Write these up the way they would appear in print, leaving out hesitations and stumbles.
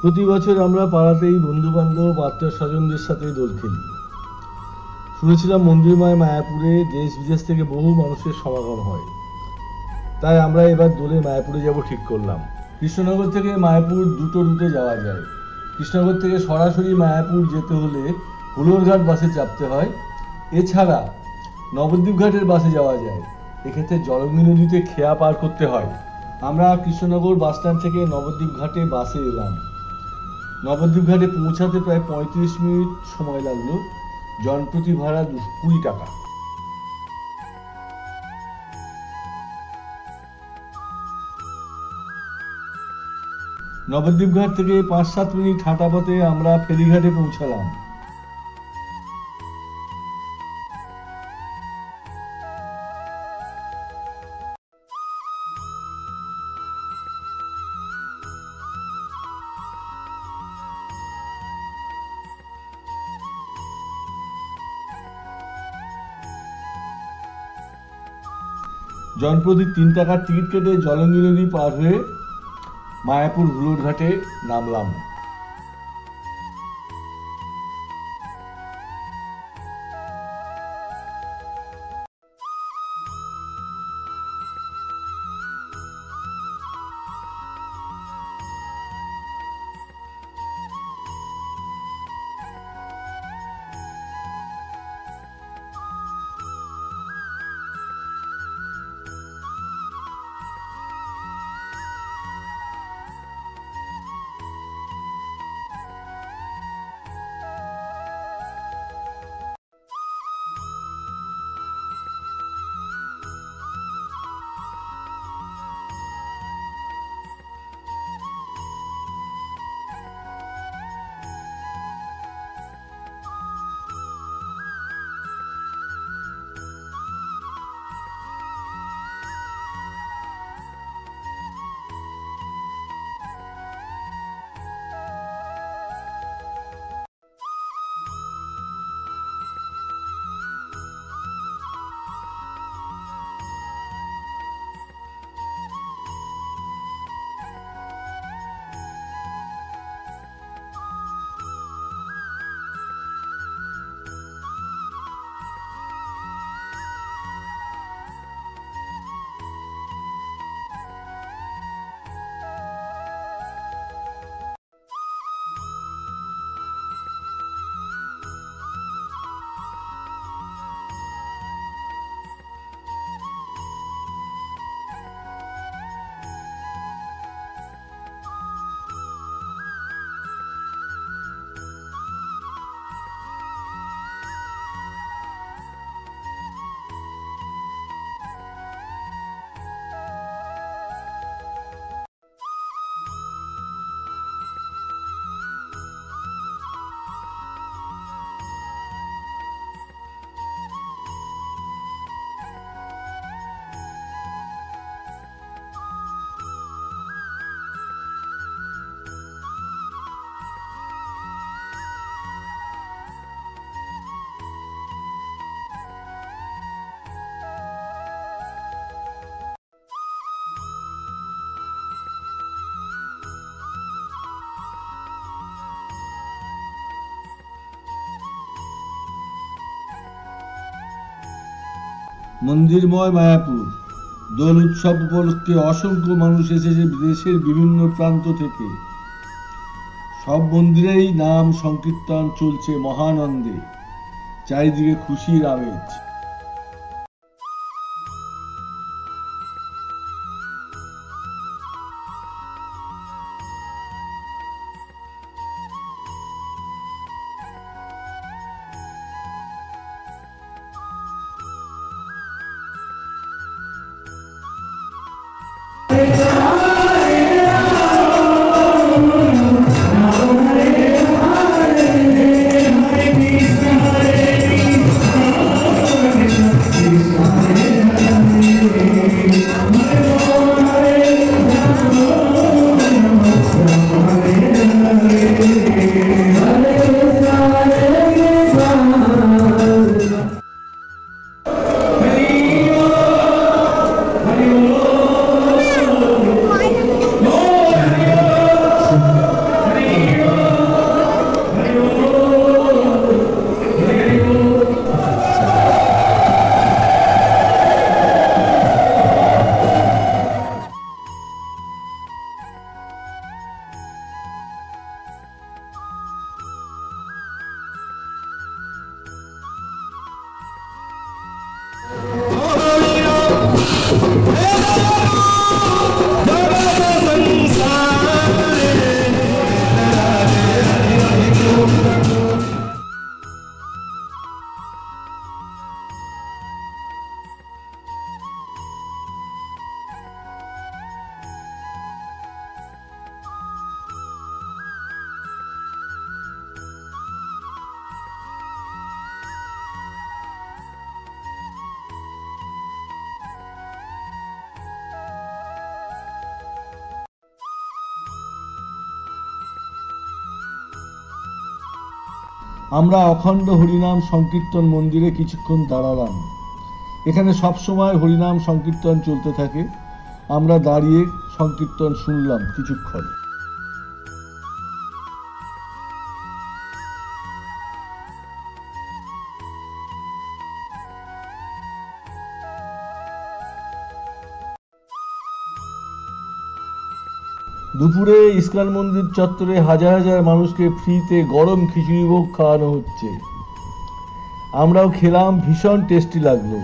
প্রতি বছর আমরা পাড়াতেই বন্ধু বান্ধব আত্মীয় স্বজনদের সাথে দোল খেলি। শুনেছিলাম মন্দিরময় মায়াপুরে দেশ বিদেশ থেকে বহু মানুষের সমাগম হয়, তাই আমরা এবার দোলে মায়াপুরে যাব ঠিক করলাম। কৃষ্ণনগর থেকে মায়াপুর দুটো রুটে যাওয়া যায়। কৃষ্ণনগর থেকে সরাসরি মায়াপুর যেতে হলে হুলোরঘাট বাসে চাপতে হয়। এছাড়া নবদ্বীপ ঘাটের বাসে যাওয়া যায়। এক্ষেত্রে জলঙ্গি নদীতে খেয়া পার করতে হয়। আমরা কৃষ্ণনগর বাস স্ট্যান্ড থেকে নবদ্বীপ ঘাটে বাসে এলাম। নবদ্বীপ ঘাটে পৌঁছাতে প্রায় 35 মিনিট সময় লাগলো। জনপ্রতি ভাড়া 20 টাকা। নবদ্বীপ ঘাট থেকে 5-7 মিনিট হাঁটা পথে আমরা ফেরিঘাটে পৌঁছালাম। জনপ্রতি 3 টাকার টিকিট কেটে জলঙ্গি নদী পার হয়ে মায়াপুর হুলোর ঘাটে নামলাম। মন্দিরময় মায়াপুর দোল উৎসব উপলক্ষে অসংখ্য মানুষ এসেছে দেশের বিভিন্ন প্রান্ত থেকে। সব মন্দিরেই নাম সংকীর্তন চলছে মহানন্দে। চারিদিকে খুশির আমেজ। আমরা অখণ্ড হরিনাম সংকীর্তন মন্দিরে কিছুক্ষণ দাঁড়ালাম। এখানে সবসময় হরিনাম সংকীর্তন চলতে থাকে। আমরা দাঁড়িয়ে সংকীর্তন শুনলাম কিছুক্ষণ। দুপুরে ইস্কন মন্দির চত্বরে হাজার হাজার মানুষকে ফ্রিতে গরম খিচুড়ি ভোগ খাওয়ানো হচ্ছে। আমরাও খেলাম, ভীষণ টেস্টি লাগলো।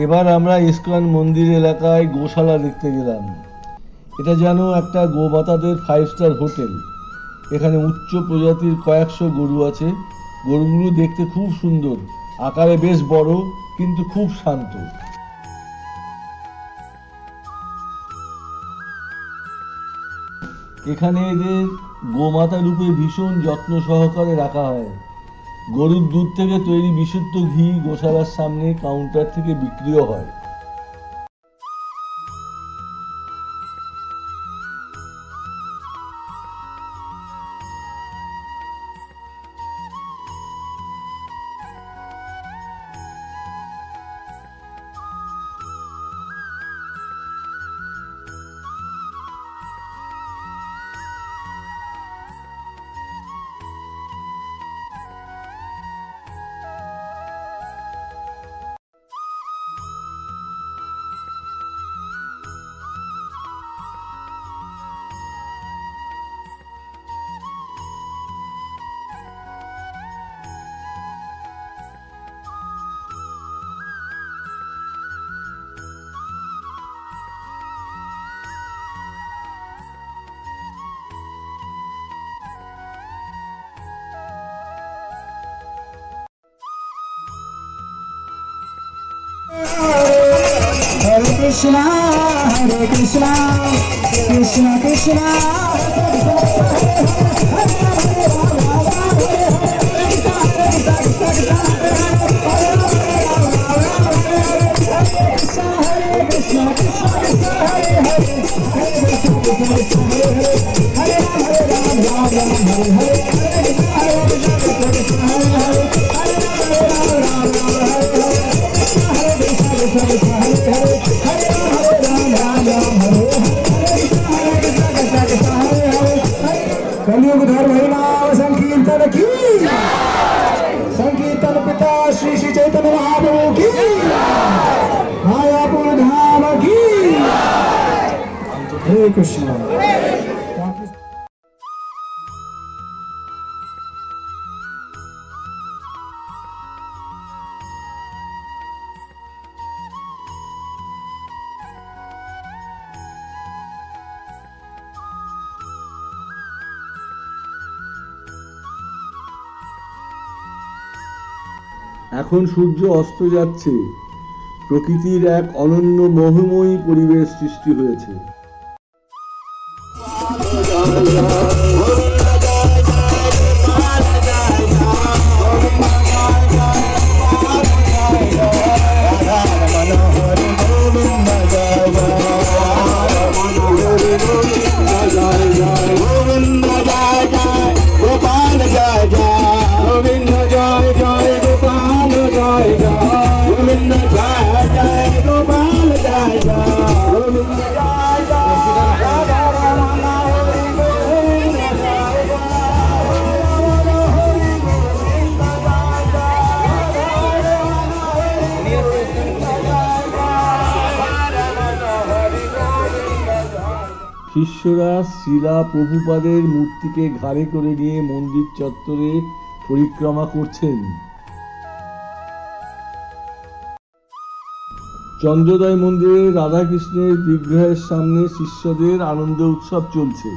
এবার আমরা ইস্কন মন্দির এলাকায় গোশালা দেখতে গেলাম। এটা যেন একটা গোমাতাদের 5 স্টার হোটেল। এখানে উচ্চ প্রজাতির কয়েকশো গরু আছে। গরুগুলো দেখতে খুব সুন্দর, আকারে বেশ বড়, কিন্তু খুব শান্ত। এখানে এদের গোমাতা রূপে ভীষণ যত্ন সহকারে রাখা হয়। গরুর দুধ থেকে তৈরি বিশুদ্ধ ঘি গোশালার সামনে কাউন্টার থেকে বিক্রিও হয়। Hare Krishna, Krishna Krishna, कलियुग धर्म हरिनाम संकीर्तन की, संकीर्तन पिता श्री श्री चैतन्य महाप्रभु की, मायापुर धाम की। हरे कृष्ण। এখন সূর্য অস্ত যাচ্ছে। প্রকৃতির এক অনন্য মোহময়ী পরিবেশ সৃষ্টি হয়েছে। শিষ্যরা শ্রীলা প্রভুপাদের মূর্তিকে ঘাড়ে করে নিয়ে মন্দির চত্বরে পরিক্রমা করছেন। চন্দ্রোদয় মন্দিরে রাধাকৃষ্ণের বিগ্রহের সামনে শিষ্যদের আনন্দ উৎসব চলছে।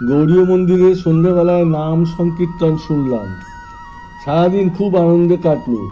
গৌরীয় মন্দিরে সন্ধ্যাবেলায় নাম সংকীর্তন শুনলাম। সারাদিন খুব আনন্দে কাটলো।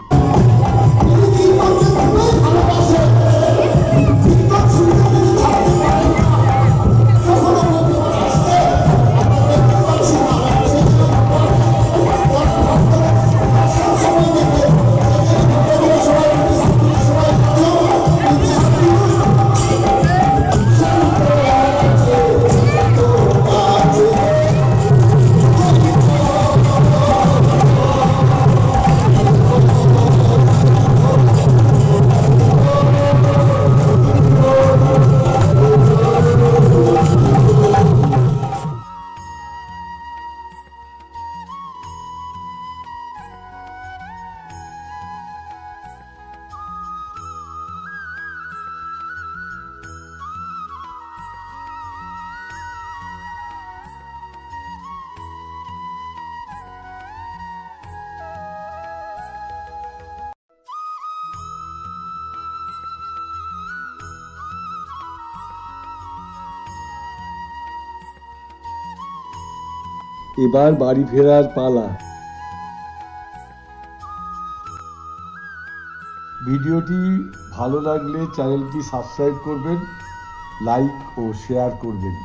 এবার বাড়ি ফেরার পালা। ভিডিওটি ভালো লাগলে চ্যানেলটি সাবস্ক্রাইব করবেন, লাইক ও শেয়ার করবেন।